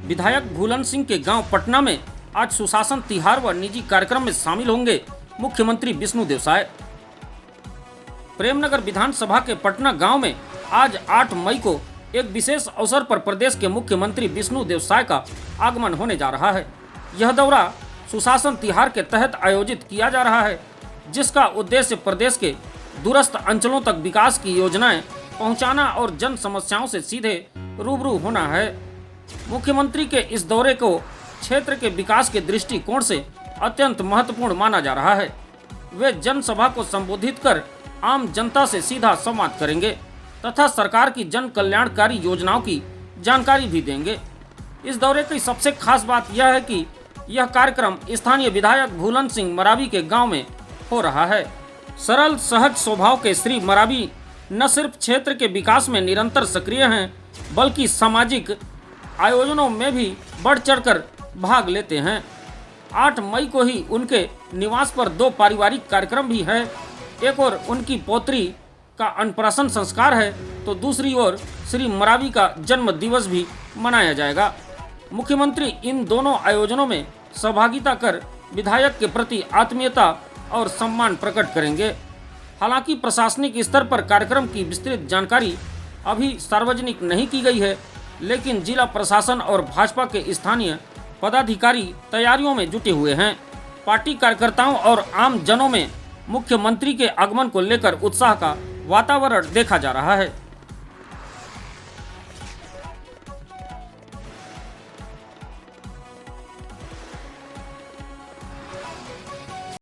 विधायक भूलन सिंह के गांव पटना में आज सुशासन तिहार व निजी कार्यक्रम में शामिल होंगे मुख्यमंत्री विष्णुदेव साय। प्रेमनगर विधानसभा के पटना गांव में आज 8 मई को एक विशेष अवसर पर प्रदेश के मुख्यमंत्री विष्णुदेव साय का आगमन होने जा रहा है। यह दौरा सुशासन तिहार के तहत आयोजित किया जा रहा है, जिसका उद्देश्य प्रदेश के दूरस्थ अंचलों तक विकास की योजनाएं पहुंचाना और जन समस्याओं से सीधे रूबरू होना है। मुख्यमंत्री के इस दौरे को क्षेत्र के विकास के दृष्टिकोण से अत्यंत महत्वपूर्ण माना जा रहा है। वे जनसभा को संबोधित कर आम जनता से सीधा संवाद करेंगे तथा सरकार की जन कल्याणकारी योजनाओं की जानकारी भी देंगे। इस दौरे की सबसे खास बात यह है कि यह कार्यक्रम स्थानीय विधायक भूलन सिंह मरावी के गांव में हो रहा है। सरल सहज स्वभाव के श्री मरावी न सिर्फ क्षेत्र के विकास में निरंतर सक्रिय हैं, बल्कि सामाजिक आयोजनों में भी बढ़ चढ़कर भाग लेते हैं। 8 मई को ही उनके निवास पर 2 पारिवारिक कार्यक्रम भी हैं। एक ओर उनकी पौत्री का अन्नप्राशन संस्कार है, तो दूसरी ओर श्री मरावी का जन्म दिवस भी मनाया जाएगा। मुख्यमंत्री इन दोनों आयोजनों में सहभागिता कर विधायक के प्रति आत्मीयता और सम्मान प्रकट करेंगे। हालांकि प्रशासनिक स्तर पर कार्यक्रम की विस्तृत जानकारी अभी सार्वजनिक नहीं की गई है, लेकिन जिला प्रशासन और भाजपा के स्थानीय पदाधिकारी तैयारियों में जुटे हुए हैं। पार्टी कार्यकर्ताओं और आम जनों में मुख्यमंत्री के आगमन को लेकर उत्साह का वातावरण देखा जा रहा है।